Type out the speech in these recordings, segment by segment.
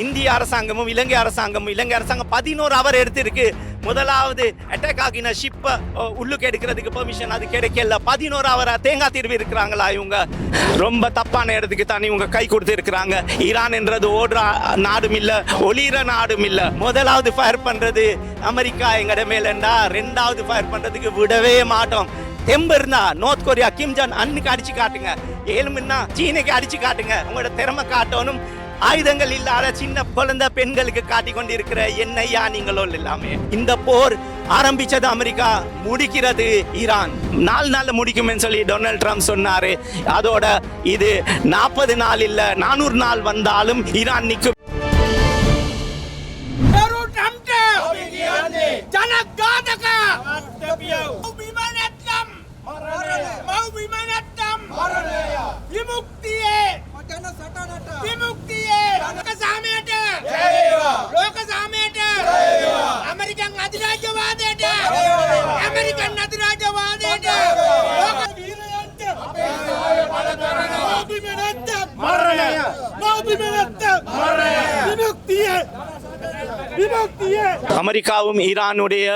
இந்திய அரசாங்கமும் இலங்கை அரசாங்கம் 11 அவர் எடுத்திருக்கு. முதலாவது அட்டாக் ஆகின ஷிப்பை உள்ளுக்கு எடுக்கிறதுக்கு பெர்மிஷன் அது கிடைக்கல. 11 அவரை தேங்காய் திருவி இருக்கிறாங்களா இவங்க? ரொம்ப தப்பான இடத்துக்கு தான் இவங்க கை கொடுத்து இருக்கிறாங்க. ஈரான் என்றது ஓடுற நாடும் இல்ல, ஒளிர நாடும் இல்ல. முதலாவது ஃபயர் பண்றது அமெரிக்கா எங்கட மேலண்டா, ரெண்டாவது ஃபயர் பண்றதுக்கு விடவே மாட்டோம். தெம்பு இருந்தா நார்த் கொரியா கிம் ஜாங் அன்னுக்கு அடிச்சு காட்டுங்க, ஏழுமுன்னா சீனைக்கு அடிச்சு காட்டுங்க. உங்களோட திறமை காட்டணும். ஆயுதங்கள் இல்லாத சின்ன குழந்தை பெண்களுக்கு காட்டி கொண்டிருக்கிற என்னையா நீங்களோ எல்லாமே. இந்த போர் ஆரம்பிச்சது அமெரிக்கா, முடிக்கிறது ஈரான். 4 நாள்ல முடிக்கும் சொல்லி டொனால்ட் ட்ரம்ப் சொன்னாரு. அதோட இது 40 நாள் இல்ல 400 நாள் வந்தாலும் ஈரான் நிற்கும். அமெரிக்காவும் ஈரானுடைய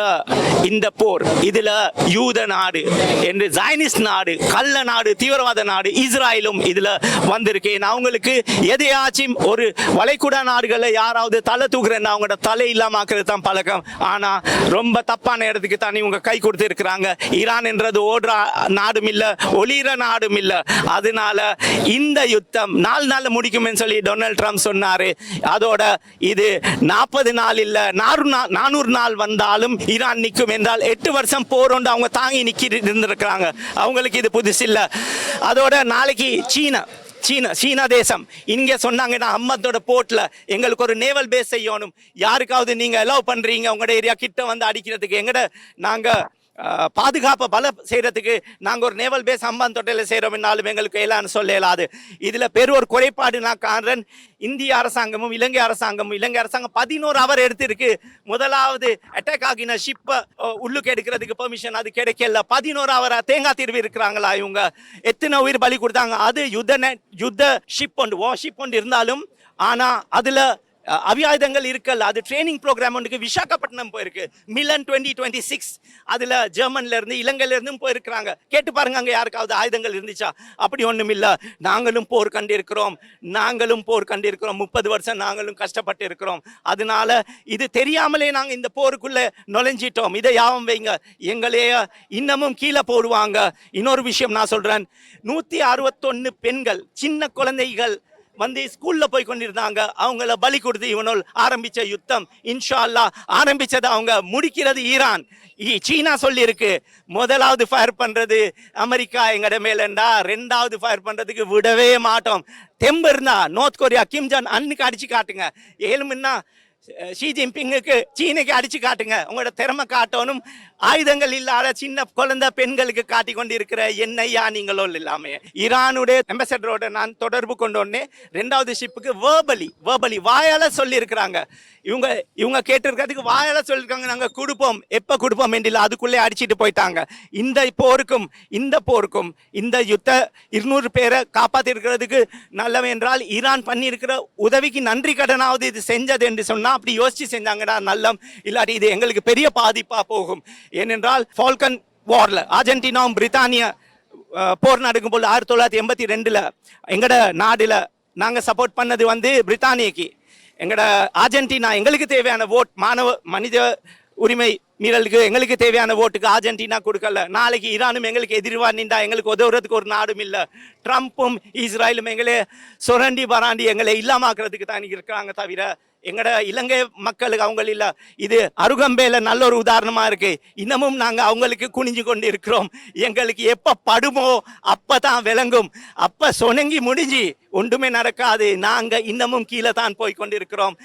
இந்த போர், இதுல யூத நாடு என்று ஜைனிஸ்ட் நாடு, கள்ள நாடு, தீவிரவாத நாடு இஸ்ராயலும் இதுல வந்திருக்கேன். அவங்களுக்கு எதையாச்சும் ஒரு வளைகுடா நாடுகளை யாராவது தலை தூக்குறேன்னா அவங்களோட தலை இல்லாமக்கிறது தான் பழக்கம். ஆனா ரொம்ப தப்பான இடத்துக்கு தான் இவங்க கை கொடுத்து இருக்கிறாங்க. ஈரான் என்றது ஓடுற நாடும் இல்ல, ஒளிர நாடும் இல்ல. அதனால இந்த யுத்தம் 4 நாள்ல முடிக்கும் சொல்லி டொனால்ட் ட்ரம்ப் சொன்னாரு. அதோட இது 40 நாள் இல்ல 400 நாள் வந்தாலும் ஈரான் நிற்கும் என்றால் 8 வருஷம் போரோண்டு அவங்க தாங்கி நிக்கி இருந்திருக்கிறாங்க. அவங்களுக்கு இது புதுசு இல்ல. அதோட நாளைக்கு சீனா தேசம் இங்க சொன்னாங்கன்னா அம்மத்தோட போர்ட்ல எங்களுக்கு ஒரு நேவல் பேஸ் செய்யணும். யாருக்காவது நீங்க அலோவ் பண்றீங்க உங்களோட ஏரியா கிட்ட வந்து அடிக்கிறதுக்கு? எங்கட நாங்க பாதுகாப்பை பல செய்யறதுக்கு நாங்க ஒரு நேவல் பேஸ் அம்பான் தொட்டையில செய்யறோம்னாலும் எங்களுக்கு எல்லாம் சொல்ல இயலாது. இதுல ஒரு குறைபாடு நான் காண்றேன். இந்திய அரசாங்கமும் இலங்கை அரசாங்கம் 11 அவர் எடுத்திருக்கு. முதலாவது அட்டாக் ஆகின ஷிப்பை உள்ளுக்கு எடுக்கிறதுக்கு பெர்மிஷன் அது கிடைக்கல. 11 அவரை தேங்காய் திருவி இருக்கிறாங்களா இவங்க? எத்தனை உயிர் பலி கொடுத்தாங்க? அது யுத்த ஷிப் ஒன்று, வார்ஷிப் ஒன்று இருந்தாலும் ஆனா அதுல அவியாயுதங்கள் இருக்கல. அது ட்ரைனிங் ப்ரோக்ராம் ஒன்றுக்கு விசாகப்பட்டினம் போயிருக்கு. மிலன் 2026 அதுல ஜெர்மன்ல இருந்து இலங்கையில இருந்தும் போயிருக்கிறாங்க. கேட்டு பாருங்க அங்க யாருக்காவது ஆயுதங்கள் இருந்துச்சா? அப்படி ஒண்ணும் இல்ல. நாங்களும் போர் கண்டிருக்கிறோம். 30 வருஷம் நாங்களும் கஷ்டப்பட்டு இருக்கிறோம். அதனால இது தெரியாமலே நாங்க இந்த போருக்குள்ள நுழைஞ்சிட்டோம். இதை யாவும் வைங்க, எங்களையே இன்னமும் கீழே போடுவாங்க. இன்னொரு விஷயம் நான் சொல்றேன், 161 பெண்கள் சின்ன குழந்தைகள் வந்து ஸ்கூல்ல போய் கொண்டிருந்தாங்க. அவங்கள பலி கொடுத்து இவனோல் ஆரம்பிச்ச யுத்தம் இன்ஷா அல்லாஹ் ஆரம்பிச்சது அவங்க, முடிக்கிறது ஈரான். சீனா சொல்லி இருக்கு முதலாவது ஃபயர் பண்றது அமெரிக்கா எங்கட மேலண்டா, ரெண்டாவது ஃபயர் பண்றதுக்கு விடவே மாட்டோம். தெம்பு இருந்தா நார்த் கொரியா கிம் ஜாங் அன்னுக்கு அடிச்சு காட்டுங்க, ஏழுமுன்னா ஷி ஜின்பிங்குக்கு சீனைக்கு அடிச்சு காட்டுங்க. உங்களோட திறமை காட்டணும். ஆயுதங்கள் இல்லாத சின்ன குழந்தை பெண்களுக்கு காட்டி கொண்டிருக்கிற என்னையா நீங்களோ எல்லாமே. ஈரானுடைய அம்பாசடரோட நான் தொடர்பு கொண்டோடனே 2வது ஷிப்புக்கு வேர்பலி வாயால சொல்லி இருக்கிறாங்க. இவங்க கேட்டிருக்கிறதுக்கு வாயால சொல்லியிருக்காங்க, நாங்க கொடுப்போம், எப்ப கொடுப்போம் என்று அதுக்குள்ளே அடிச்சுட்டு போயிட்டாங்க. இந்த போருக்கும் இந்த யுத்த 200 பேரை காப்பாத்திருக்கிறதுக்கு நல்லவென்றால் ஈரான் பண்ணியிருக்கிற உதவிக்கு நன்றி கடனாவது இது செஞ்சது என்று சொன்னா அப்படி யோசிச்சு செஞ்சாங்கன்னா நல்லம். இல்லாட்டி இது எங்களுக்கு பெரிய பாதிப்பா போகும். ஏனென்றால் ஃபால்கன் வார்ல அர்ஜென்டினாவும் பிரித்தானியா போர் நடக்கும் போது 1982 எங்கட நாடுல நாங்க சப்போர்ட் பண்ணது வந்து பிரித்தானியக்கு. எங்கட அர்ஜென்டினா எங்களுக்கு தேவையான ஓட், மனித உரிமை மீறலுக்கு எங்களுக்கு தேவையான ஓட்டுக்கு அர்ஜென்டினா கொடுக்கல. நாளைக்கு ஈரானும் எங்களுக்கு எதிர்வா நின்றா எங்களுக்கு உதவுறதுக்கு ஒரு நாடும் இல்லை. ட்ரம்ப்பும் இஸ்ராயலும் எங்களே சுரண்டி பராண்டி எங்களை இல்லாமாக்குறதுக்கு தான் இருக்காங்க தவிர எங்கட இலங்கை மக்களுக்கு அவங்க இல்ல. இது அருகம்பேல நல்ல ஒரு உதாரணமா இருக்கு. இன்னமும் நாங்க அவங்களுக்கு குனிஞ்சு கொண்டு இருக்கிறோம். எங்களுக்கு எப்ப படுமோ அப்பதான் விளங்கும். அப்ப சொனங்கி முடிஞ்சு ஒன்றுமே நடக்காது. நாங்க இன்னமும் கீழே தான் போய் கொண்டிருக்கிறோம்.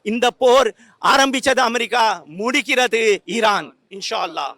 இந்த போர் ஆரம்பிச்சது அமெரிக்கா, முடிக்கிறது ஈரான் இன்ஷா அல்லாஹ்.